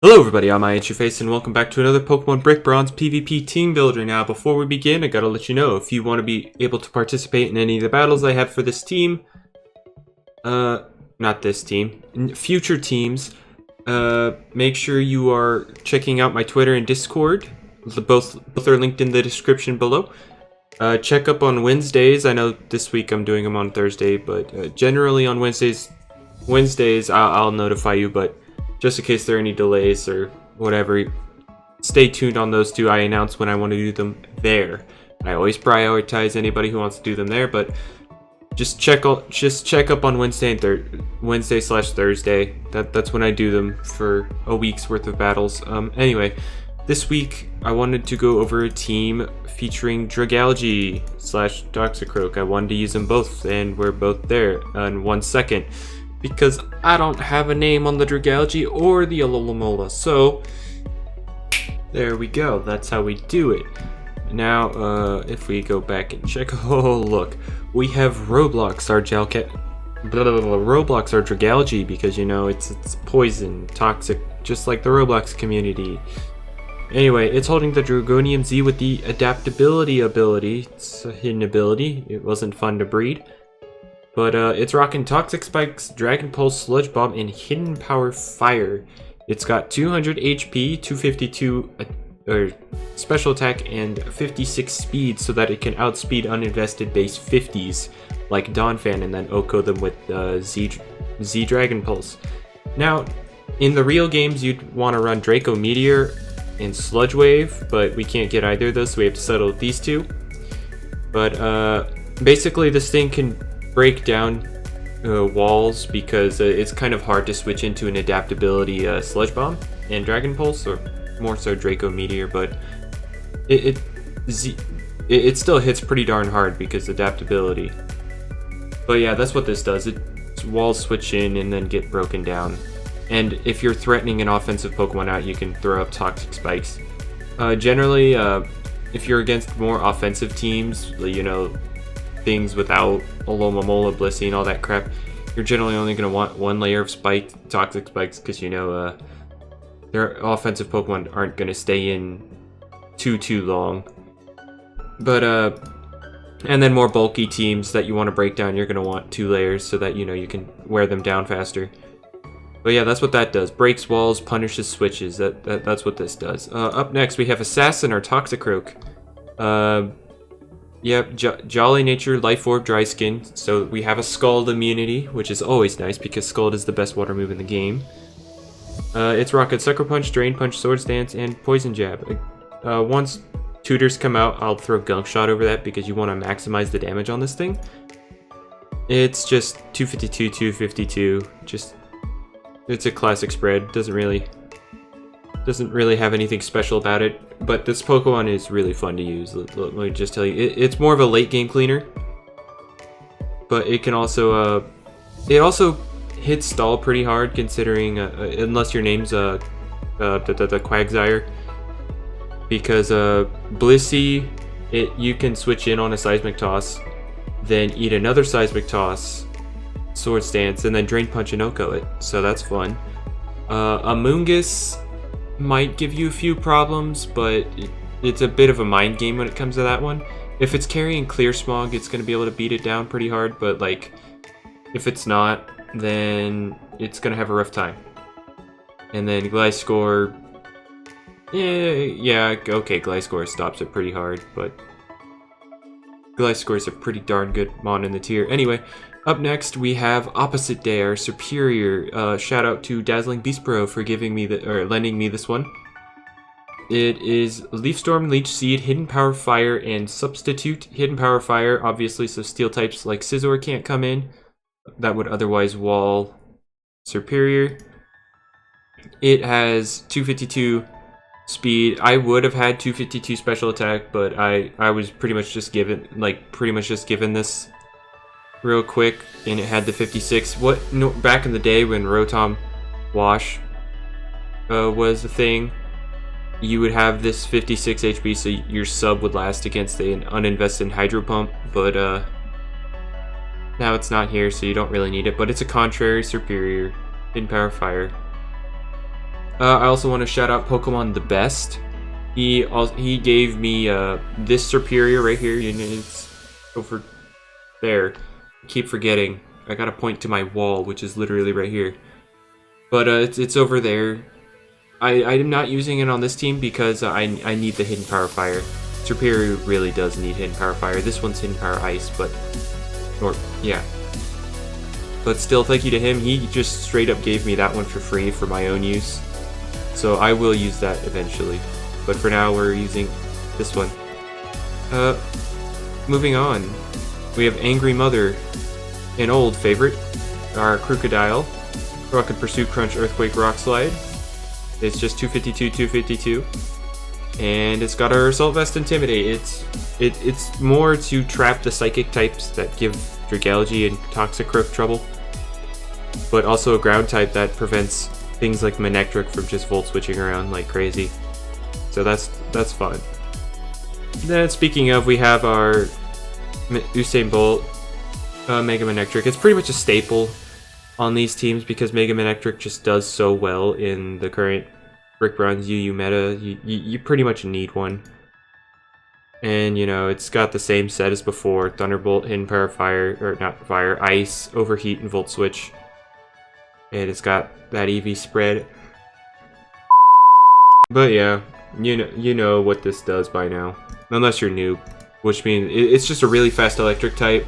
Hello everybody, I'm Face, and welcome back to another Pokemon Brick Bronze PvP Team Builder. Now, before we begin, I gotta let you know, if you want to be able to participate in any of the battles I have for this team, not this team, future teams, make sure you are checking out my Twitter and Discord. Both are linked in the description below. Check up on Wednesdays. I know this week I'm doing them on Thursday, but generally on Wednesdays I'll notify you, but just in case there are any delays or whatever, stay tuned on those two. I announce when I want to do them there. I always prioritize anybody who wants to do them there, but just check up on Wednesday/Thursday. That's when I do them for a week's worth of battles. Anyway, this week I wanted to go over a team featuring Dragalge/Toxicroak. I wanted to use them both, and we're both there in 1 second. Because I don't have a name on the Dragalge or the Alomomola, so there we go. That's how we do it. Now, if we go back and check, oh look, we have Roblox, our Dragalge, because you know it's poison, toxic, just like the Roblox community. Anyway, it's holding the Dragonium Z with the adaptability ability. It's a hidden ability. It wasn't fun to breed. But it's rocking Toxic Spikes, Dragon Pulse, Sludge Bomb, and Hidden Power Fire. It's got 200 HP, 252 special attack, and 56 speed, so that it can outspeed uninvested base 50s like Donphan, and then Oko them with Z Dragon Pulse. Now, in the real games, you'd want to run Draco Meteor and Sludge Wave, but we can't get either of those, so we have to settle with these two. But basically, this thing can break down walls because it's kind of hard to switch into an adaptability Sludge Bomb and Dragon Pulse, or more so Draco Meteor, but it still hits pretty darn hard because adaptability. But yeah, that's what this does. Walls switch in and then get broken down. And if you're threatening an offensive Pokemon out, you can throw up Toxic Spikes. Generally, if you're against more offensive teams, you know, things without Alomomola, Blissey, and all that crap, you're generally only going to want one layer of Toxic Spikes, because you know their offensive Pokemon aren't going to stay in too long. But and then more bulky teams that you want to break down, you're going to want 2 layers so that you know you can wear them down faster. But yeah, that's what that does. Breaks walls, punishes switches. That's what this does. Up next, we have Assassin, or Toxicroak. Yep, Jolly Nature, Life Orb, Dry Skin. So we have a Scald immunity, which is always nice because Scald is the best water move in the game. It's rocking Sucker Punch, Drain Punch, Swords Dance, and Poison Jab. Once Tutors come out, I'll throw Gunk Shot over that because you want to maximize the damage on this thing. It's just 252, 252. It's a classic spread. Doesn't really have anything special about it, but this Pokemon is really fun to use. Let me just tell you, it's more of a late game cleaner, but it can also it also hits stall pretty hard, considering unless your name's the Quagsire, because Blissey, you can switch in on a Seismic Toss, then eat another Seismic Toss, Swords Dance, and then Drain Punch and Oko it, so that's fun. Amoonguss might give you a few problems, but it's a bit of a mind game when it comes to that one. If it's carrying Clear Smog, it's going to be able to beat it down pretty hard, but like, if it's not, then it's going to have a rough time. And then Gliscor, yeah, okay, Gliscor stops it pretty hard, but Gliscor is a pretty darn good mon in the tier. Anyway, up next, we have Opposite Day, our Superior. Shout out to Dazzling Beast Pro for lending me this one. It is Leaf Storm, Leech Seed, Hidden Power Fire, and Substitute. Hidden Power Fire, obviously, so Steel types like Scizor can't come in. That would otherwise wall Superior. It has 252 speed. I would have had 252 special attack, but I was pretty much just given this real quick, and it had the 56. Back in the day when Rotom Wash was a thing, you would have this 56 HP, so your sub would last against an uninvested Hydro Pump, but now it's not here, so you don't really need it. But it's a contrary Superior, Hidden Power Fire. I also want to shout out Pokemon the Best. He gave me this Serperior right here. It's over there. I keep forgetting. I gotta point to my wall, which is literally right here. But it's over there. I'm not using it on this team because I need the Hidden Power Fire. Serperior really does need Hidden Power Fire. This one's Hidden Power Ice, but... yeah. But still, thank you to him. He just straight up gave me that one for free for my own use. So I will use that eventually. But for now, we're using this one. Moving on. We have Angry Mother, an old favorite. Our Crocodile. Rocket Pursuit, Crunch, Earthquake, Rock Slide. It's just 252, 252. And it's got our Assault Vest Intimidate. It's more to trap the Psychic types that give Dragalge and Toxicroak trouble. But also a ground type that prevents things like Manectric from just volt switching around like crazy. So that's fun. Then speaking of, we have our Usain Bolt Mega Manectric. It's pretty much a staple on these teams because Mega Manectric just does so well in the current Brick Bronze UU meta. You pretty much need one. And, you know, it's got the same set as before. Thunderbolt, Hidden Power Fire, or not Fire, Ice, Overheat, and Volt Switch. And it's got that EV spread. But yeah, you know what this does by now. Unless you're new. Which means it's just a really fast electric type.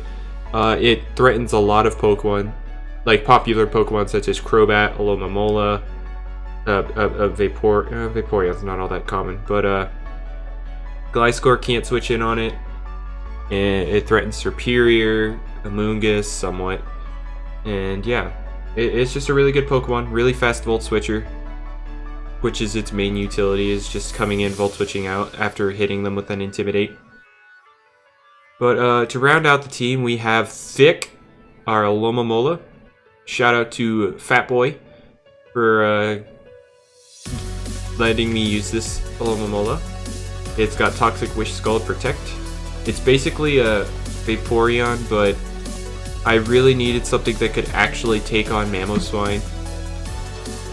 It threatens a lot of Pokemon. Like popular Pokemon such as Crobat, Alomomola, Vaporeon's not all that common. But Gliscor can't switch in on it. And it threatens Serperior, Amoonguss somewhat. And yeah, it's just a really good Pokemon. Really fast Volt Switcher. Which is its main utility, is just coming in, Volt Switching out after hitting them with an Intimidate. But to round out the team, we have Thick, our Alomomola. Shout out to Fatboy for letting me use this Alomomola. It's got Toxic Wish, Scald, Protect. It's basically a Vaporeon, but I really needed something that could actually take on Mamoswine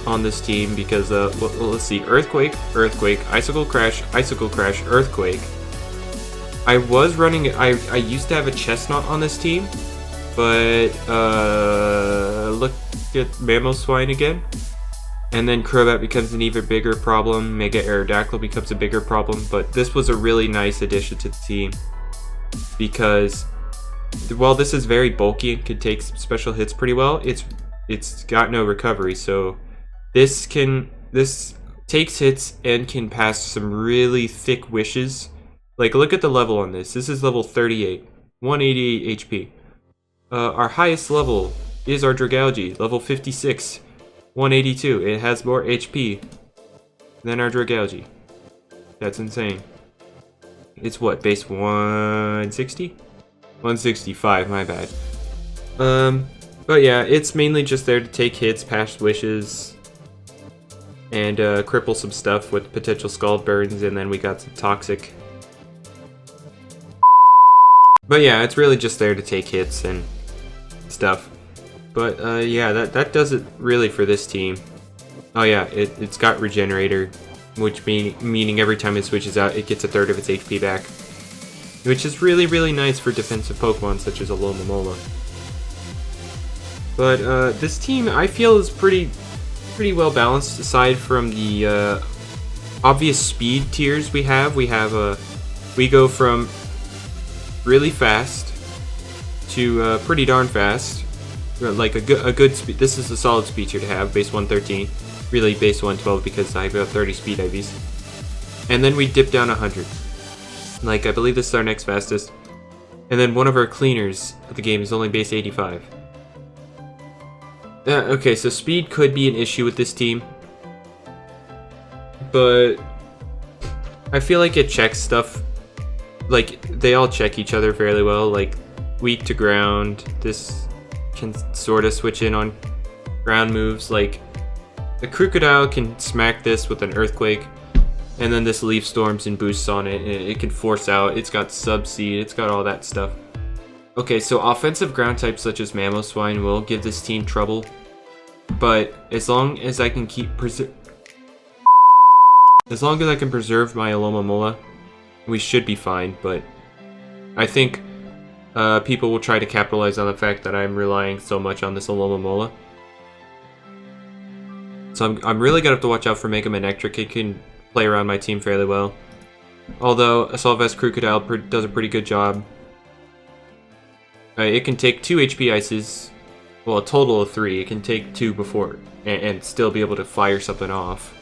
on this team because, well, let's see, Earthquake, Earthquake, Icicle Crash, Earthquake. I was running, I used to have a Chestnut on this team, but look at Mamoswine again. And then Crobat becomes an even bigger problem, Mega Aerodactyl becomes a bigger problem, but this was a really nice addition to the team. Because, while this is very bulky and can take special hits pretty well, it's got no recovery, so this takes hits and can pass some really thick wishes. Like, look at the level on this. This is level 38, 188 HP. Our highest level is our Dragalge, level 56, 182. It has more HP than our Dragalge. That's insane. It's what, base 160? 165, my bad. But yeah, it's mainly just there to take hits, pass wishes, and cripple some stuff with potential Scald Burns, and then we got some Toxic. But yeah, it's really just there to take hits and stuff. But yeah, that does it really for this team. Oh yeah, it's got Regenerator, which meaning every time it switches out, it gets a third of its HP back. Which is really, really nice for defensive Pokemon such as Alomomola. But this team, I feel, is pretty well balanced aside from the obvious speed tiers we have. We go from really fast to pretty darn fast. Like a good speed. This is a solid speed tier to have, base 113. Really base 112 because I have about 30 speed IVs. And then we dip down 100. Like, I believe this is our next fastest. And then one of our cleaners of the game is only base 85. Okay, so speed could be an issue with this team. But I feel like it checks stuff. Like, they all check each other fairly well. Like, weak to ground. This can sort of switch in on ground moves. Like, the Crocodile can smack this with an Earthquake. And then this Leaf Storms and boosts on it. It can force out. It's got Subseed. It's got all that stuff. Okay, so offensive ground types such as Mamoswine will give this team trouble. But as long as I can keep As long as I can preserve my Alomomola, we should be fine, but I think people will try to capitalize on the fact that I'm relying so much on this Alomomola. So I'm really gonna have to watch out for Mega Manectric. It can play around my team fairly well. Although Assault Vest Crocodile does a pretty good job. It can take 2 HP ices, well, a total of 3. It can take 2 before and still be able to fire something off.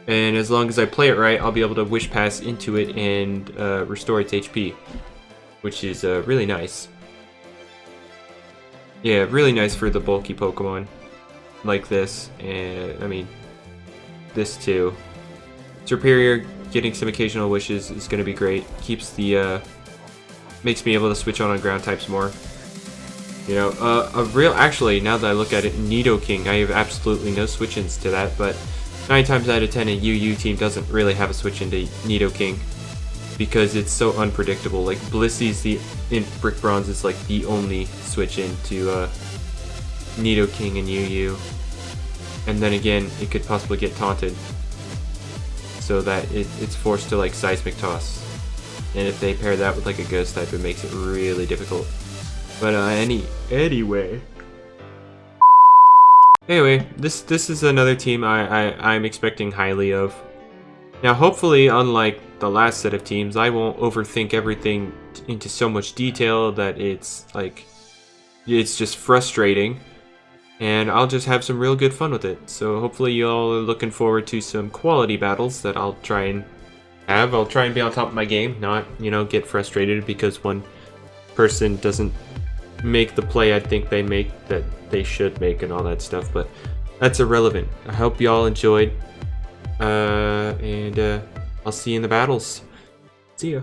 And as long as I play it right, I'll be able to Wish Pass into it and restore its HP, which is really nice. Yeah, really nice for the bulky Pokemon like this, and I mean, this too. Superior, getting some occasional wishes is going to be great. Keeps the, makes me able to switch on ground types more. You know, actually, now that I look at it, Nidoking, I have absolutely no switch-ins to that, but 9 times out of 10 a UU team doesn't really have a switch into Nidoking because it's so unpredictable. Like, Blissey's in Brick Bronze is like the only switch into Nidoking and UU. And then again, it could possibly get taunted, so that it's forced to like Seismic Toss. And if they pair that with like a Ghost type, it makes it really difficult. But anyway, this is another team I'm expecting highly of. Now, hopefully, unlike the last set of teams, I won't overthink everything into so much detail that it's just frustrating. And I'll just have some real good fun with it. So hopefully you all are looking forward to some quality battles that I'll try and have. I'll try and be on top of my game, not, you know, get frustrated because one person doesn't make the play I think they should make and all that stuff. But that's irrelevant. I hope you all enjoyed. And I'll see you in the battles. See ya.